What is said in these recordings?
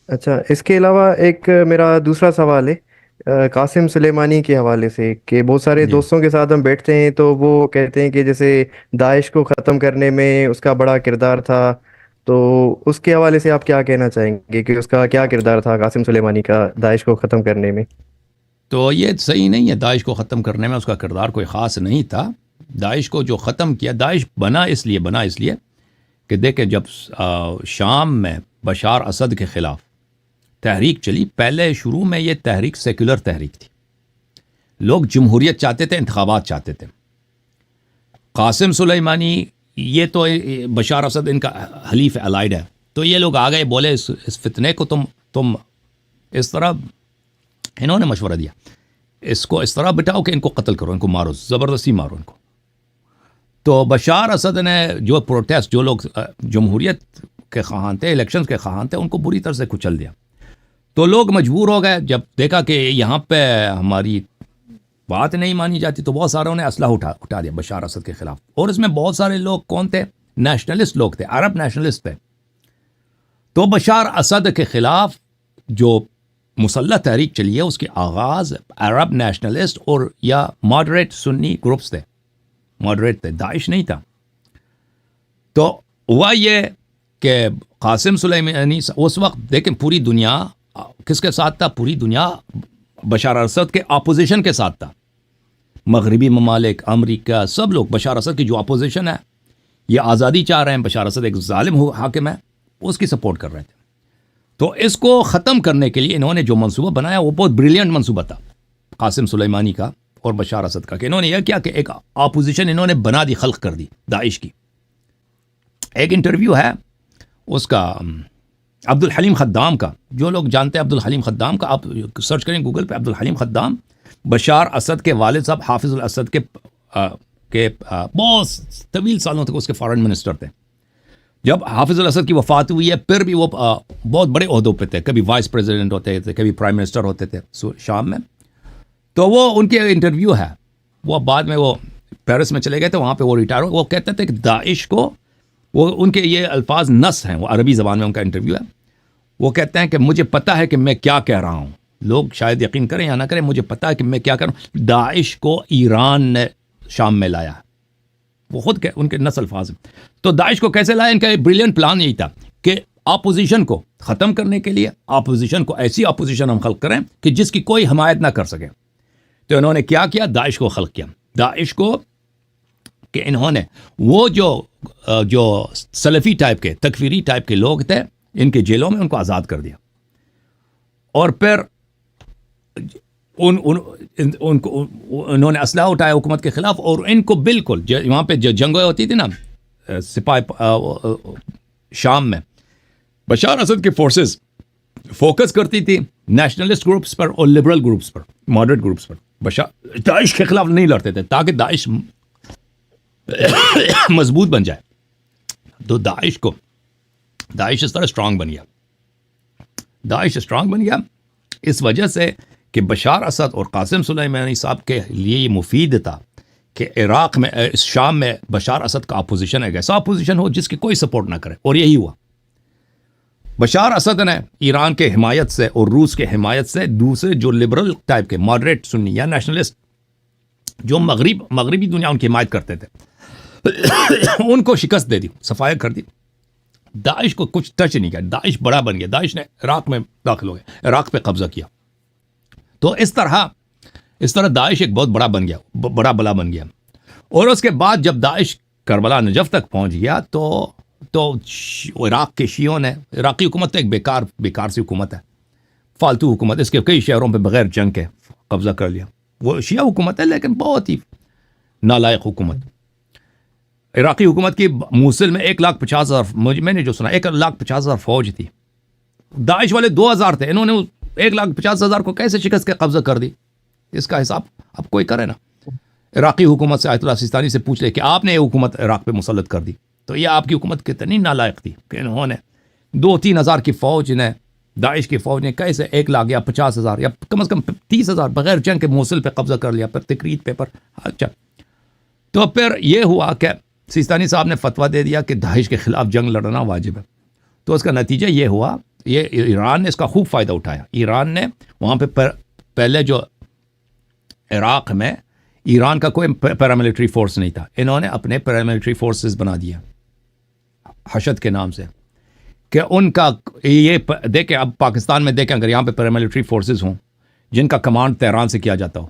اچھا، اس کے علاوہ ایک میرا دوسرا سوال ہے قاسم سلیمانی کے حوالے سے، کہ بہت سارے جی دوستوں کے ساتھ ہم بیٹھتے ہیں تو وہ کہتے ہیں کہ جیسے داعش کو ختم کرنے میں اس کا بڑا کردار تھا، تو اس کے حوالے سے آپ کیا کہنا چاہیں گے کہ اس کا کیا کردار تھا قاسم سلیمانی کا داعش کو ختم کرنے میں؟ تو یہ صحیح نہیں ہے، داعش کو ختم کرنے میں اس کا کردار کوئی خاص نہیں تھا. داعش کو جو ختم کیا، داعش بنا اس لیے کہ دیکھیں جب شام میں بشار اسد کے خلاف تحریک چلی، پہلے شروع میں یہ تحریک سیکولر تحریک تھی. لوگ جمہوریت چاہتے تھے، انتخابات چاہتے تھے. قاسم سلیمانی یہ تو بشار اسد ان کا حلیف الائیڈ ہے، تو یہ لوگ آ گئے بولے اس فتنے کو تم اس طرح، انہوں نے مشورہ دیا اس کو اس طرح بٹاؤ کہ ان کو قتل کرو، ان کو مارو، زبردستی مارو ان کو. تو بشار اسد نے جو پروٹیسٹ، جو لوگ جمہوریت کے خواہاں تھے، الیکشنز کے خواہاں تھے، ان کو بری طرح سے کچل دیا. تو لوگ مجبور ہو گئے، جب دیکھا کہ یہاں پہ ہماری بات نہیں مانی جاتی، تو بہت ساروں نے اسلحہ اٹھا دیا بشار اسد کے خلاف. اور اس میں بہت سارے لوگ کون تھے؟ نیشنلسٹ لوگ تھے، عرب نیشنلسٹ تھے. تو بشار اسد کے خلاف جو مسلح تحریک چلی ہے، اس کے آغاز عرب نیشنلسٹ اور یا ماڈریٹ سنی گروپس تھے، ماڈریٹ تھے، داعش نہیں تھا. تو ہوا یہ کہ قاسم سلیمانی اس وقت دیکھیں پوری دنیا کس کے ساتھ تھا؟ پوری دنیا بشار اسد کے اپوزیشن کے ساتھ تھا. مغربی ممالک، امریکہ، سب لوگ بشار اسد کی جو اپوزیشن ہے، یہ آزادی چاہ رہے ہیں، بشار اسد ایک ظالم حاکم ہے، اس کی سپورٹ کر رہے تھے. تو اس کو ختم کرنے کے لیے انہوں نے جو منصوبہ بنایا وہ بہت بریلینٹ منصوبہ تھا قاسم سلیمانی کا اور بشار اسد کا، کہ انہوں نے یہ کیا کہ ایک اپوزیشن انہوں نے بنا دی، خلق کر دی داعش کی. ایک انٹرویو ہے اس کا عبد الحلیم خدام کا، جو لوگ جانتے ہیں عبد الحلیم خدام کا، آپ سرچ کریں گوگل پہ عبد الحلیم خدام. بشار اسد کے والد صاحب حافظ الاسد کے بہت طویل سالوں تک اس کے فارن منسٹر تھے. جب حافظ الاسد کی وفات ہوئی ہے، پھر بھی وہ بہت بڑے عہدوں پہ تھے، کبھی وائس پریزیڈنٹ ہوتے تھے، کبھی پرائم منسٹر ہوتے تھے شام میں. تو وہ ان کے انٹرویو ہے، وہ بعد میں وہ پیرس میں چلے گئے تھے، وہاں پہ وہ ریٹائر ہو. وہ کہتے تھے کہ داعش کو، وہ ان کے یہ الفاظ نص ہیں، وہ عربی زبان میں ان کا انٹرویو ہے. وہ کہتے ہیں کہ مجھے پتا ہے کہ میں کیا کہہ رہا ہوں، لوگ شاید یقین کریں یا نہ کریں، مجھے پتا ہے کہ میں کیا کہہ رہا ہوں. داعش کو ایران نے شام میں لایا ہے، وہ خود ان کے نص الفاظ ہیں. تو داعش کو کیسے لایا؟ ان کا بریلینٹ پلان یہی تھا کہ اپوزیشن کو ختم کرنے کے لیے، اپوزیشن کو ایسی اپوزیشن ہم خلق کریں کہ جس کی کوئی حمایت نہ کر سکے. تو انہوں نے کیا کیا؟ داعش کو خلق کیا. داعش کو کہ انہوں نے وہ جو سلفی ٹائپ کے، تکفیری ٹائپ کے لوگ تھے ان کے جیلوں میں، ان کو آزاد کر دیا. اور پھر ان کو انہوں نے اسلحہ اٹھایا حکومت کے خلاف، اور ان کو بالکل وہاں پہ جو جنگیں ہوتی تھی نا سپاہی شام میں، بشار اسد کی فورسز فوکس کرتی تھی نیشنلسٹ گروپس پر اور لبرل گروپس پر، ماڈریٹ گروپس پر. داعش کے خلاف نہیں لڑتے تھے تاکہ داعش مضبوط بن جائے. تو داعش اس طرح اسٹرانگ بن گیا. داعش اسٹرانگ بن گیا اس وجہ سے کہ بشار اسد اور قاسم سلیمانی صاحب کے لیے یہ مفید تھا کہ عراق میں، اس شام میں بشار اسد کا اپوزیشن ایک ایسا اپوزیشن ہو جس کی کوئی سپورٹ نہ کرے. اور یہی ہوا. بشار اسد نے ایران کے حمایت سے اور روس کے حمایت سے دوسرے جو لبرل ٹائپ کے ماڈریٹ سنی یا نیشنلسٹ جو مغربی دنیا ان کی حمایت کرتے تھے ان کو شکست دے دی، صفائی کر دی. داعش کو کچھ ٹچ نہیں کیا. داعش بڑا بن گیا. داعش نے عراق میں داخل ہو گیا، عراق پہ قبضہ کیا. تو اس طرح داعش ایک بہت بڑا بن گیا، بڑا بلا بن گیا. اور اس کے بعد جب داعش کربلا نجف تک پہنچ گیا تو عراق کے شیعوں نے، عراقی حکومت تو ایک بیکار سی حکومت ہے، فالتو حکومت، اس کے کئی شہروں پہ بغیر جنگ کے قبضہ کر لیا. وہ شیعہ حکومت ہے لیکن بہت ہی نالائق حکومت. عراقی حکومت کی موصل میں 1,50,000، میں نے جو سنا 1,50,000 فوج تھی. داعش والے 2,000 تھے. انہوں نے 1,50,000 کو کیسے شکست کے قبضہ کر دی؟ اس کا حساب اب کوئی کرے نا. عراقی حکومت سے، آیت اللہ سیستانی سے پوچھ لے کہ آپ نے یہ حکومت عراق پہ مسلط کر دی، تو یہ آپ کی حکومت کتنی نالائق تھی کہ انہوں نے 2-3 ہزار کی فوج نے، داعش کی فوج نے کیسے 1,00,000 یا 50,000 یا کم از کم 30,000 بغیر جنگ کے موصل پہ قبضہ کر لیا، پھر تکریت پہ پر. اچھا، تو پھر یہ ہوا کہ سیستانی صاحب نے فتویٰ دے دیا کہ داعش کے خلاف جنگ لڑنا واجب ہے. تو اس کا نتیجہ یہ ہوا یہ ایران نے اس کا خوب فائدہ اٹھایا. ایران نے وہاں پہ پہلے جو عراق میں ایران کا کوئی پیراملٹری فورس نہیں تھا, انہوں نے اپنے پیراملٹری فورسز بنا دیا حشد کے نام سے, کہ ان کا یہ دیکھیں اب پاکستان میں دیکھیں اگر یہاں پہ پیراملٹری فورسز ہوں جن کا کمانڈ تہران سے کیا جاتا ہو,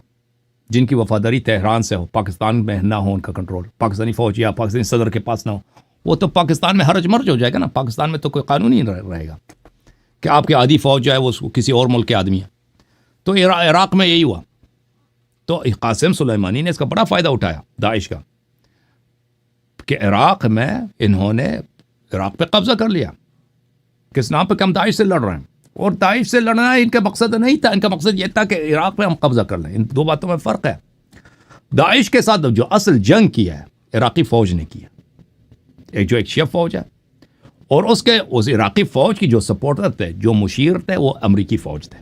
جن کی وفاداری تہران سے ہو, پاکستان میں نہ ہو ان کا کنٹرول, پاکستانی فوج یا پاکستانی صدر کے پاس نہ ہو, وہ تو پاکستان میں حرج مرج ہو جائے گا نا. پاکستان میں تو کوئی قانون ہی رہے گا کہ آپ کی آدھی فوج جو ہے وہ کسی اور ملک کے آدمی ہے. تو عراق میں یہی ہوا. تو قاسم سلیمانی نے اس کا بڑا فائدہ اٹھایا داعش کا, کہ عراق میں انہوں نے عراق پہ قبضہ کر لیا. کس نام پہ کہ ہم داعش سے لڑ رہے ہیں, اور داعش سے لڑنا ان کا مقصد نہیں تھا. ان کا مقصد یہ تھا کہ عراق پہ ہم قبضہ کر لیں. ان دو باتوں میں فرق ہے. داعش کے ساتھ جو اصل جنگ کی ہے عراقی فوج نے کی ہے, ایک شیعہ فوج ہے, اور اس عراقی فوج کی جو سپورٹر تھے, جو مشیر تھے, وہ امریکی فوج تھے.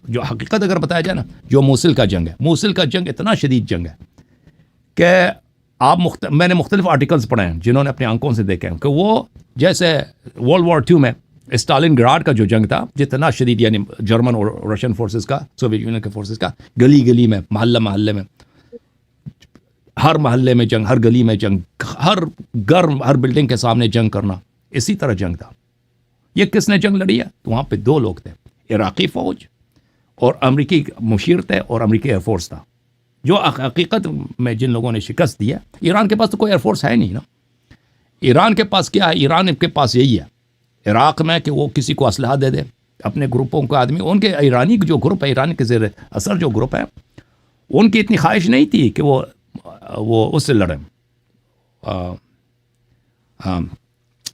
جو حقیقت اگر بتایا جائے نا, جو موصل کا جنگ ہے, موصل کا جنگ اتنا شدید جنگ ہے کہ آپ میں نے مختلف آرٹیکلز پڑھے ہیں جنہوں نے اپنی آنکھوں سے دیکھے ہیں کہ وہ جیسے ورلڈ وار 2 میں اسٹالن گراڈ کا جو جنگ تھا جتنا شدید, یعنی جرمن اور رشین فورسز کا, سوویت یونین کے فورسز کا, گلی گلی میں, محلے میں, ہر محلے میں جنگ, ہر گلی میں جنگ, ہر گھر, ہر بلڈنگ کے سامنے جنگ کرنا, اسی طرح جنگ تھا. یہ کس نے جنگ لڑی ہے؟ تو وہاں پہ 2 لوگ تھے, عراقی فوج اور امریکی مشیر تھے اور امریکی ایئر فورس تھا. جو حقیقت میں جن لوگوں نے شکست دی ہے, ایران کے پاس تو کوئی ایئر فورس ہے نہیں نا. ایران کے پاس کیا ہے؟ ایران کے پاس یہی ہے عراق میں کہ وہ کسی کو اسلحہ دے دے, اپنے گروپوں کو آدمی, ان کے ایرانی جو گروپ ہے, ایران کے زیر اثر جو گروپ ہے, ان کی اتنی خواہش نہیں تھی کہ وہ اس سے لڑیں,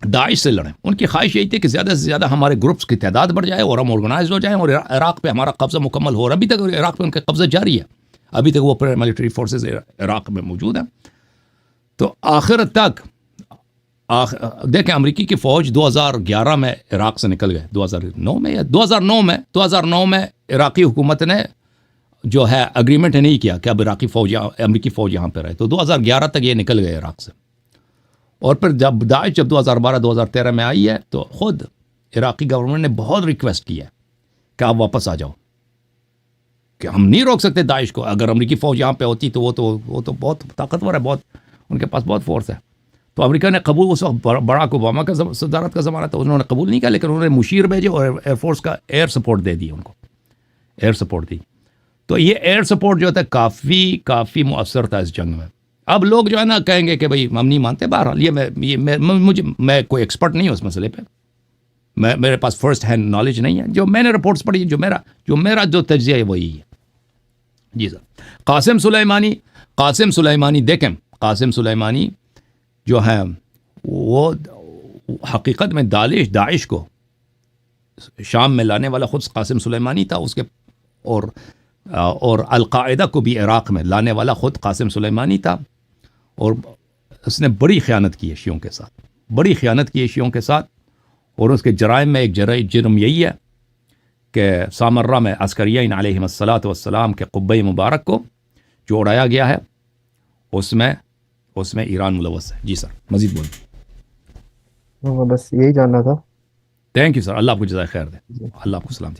داعش سے لڑیں. ان کی خواہش یہی تھی کہ زیادہ سے زیادہ ہمارے گروپس کی تعداد بڑھ جائے اور ہم آرگنائز ہو جائیں اور عراق پہ ہمارا قبضہ مکمل ہو رہا. ابھی تک عراق پہ ان کا قبضہ جاری ہے, ابھی تک وہ پیراملٹری فورسز عراق میں موجود ہیں. تو آخر تک دیکھیں امریکی کی فوج 2011 میں عراق سے نکل گئے, 2009 میں عراقی حکومت نے جو ہے اگریمنٹ نہیں کیا کہ اب امریکی فوج یہاں پہ رہے. تو 2011 تک یہ نکل گئے عراق سے. اور پھر جب داعش 2012-2013 میں آئی ہے تو خود عراقی گورنمنٹ نے بہت ریکویسٹ کی ہے کہ آپ واپس آ جاؤ, کہ ہم نہیں روک سکتے داعش کو. اگر امریکی فوج یہاں پہ ہوتی تو وہ تو بہت طاقتور ہے, بہت ان کے پاس بہت فورس ہے. تو امریکہ نے قبول, اس وقت براک اوباما کا صدارت کا زمانہ تھا, انہوں نے قبول نہیں کیا, لیکن انہوں نے مشیر بھیجے اور ایئر فورس کا ایئر سپورٹ دے دی, ان کو ایئر سپورٹ دی. تو یہ ایئر سپورٹ جو تھا کافی مؤثر تھا اس جنگ میں. اب لوگ جو ہے نا کہیں گے کہ بھائی ہم نہیں مانتے. بہرحال میں کوئی ایکسپرٹ نہیں ہوں اس مسئلے پہ, میرے پاس فرسٹ ہینڈ نالج نہیں ہے. جو میں نے رپورٹس پڑھی, جو تجزیہ ہے وہی ہے. جی سر. قاسم سلیمانی دیکھیں, قاسم سلیمانی جو ہے وہ حقیقت میں داعش کو شام میں لانے والا خود قاسم سلیمانی تھا. اس کے اور القاعدہ کو بھی عراق میں لانے والا خود قاسم سلیمانی تھا. اور اس نے بڑی خیانت کی ہے شیعوں کے ساتھ, بڑی خیانت کی ہے شیعوں کے ساتھ. اور اس کے جرائم میں ایک جرم یہی ہے کہ سامرہ میں عسکریین علیہم الصلاۃ والسلام کے قبہ مبارک کو جو اڑایا گیا ہے اس میں ایران ملوث ہے. جی سر, مزید بولیں. بس یہی جاننا تھا. تھینک یو سر, اللہ آپ کو جزائے خیر دے. اللہ آپ کو سلام.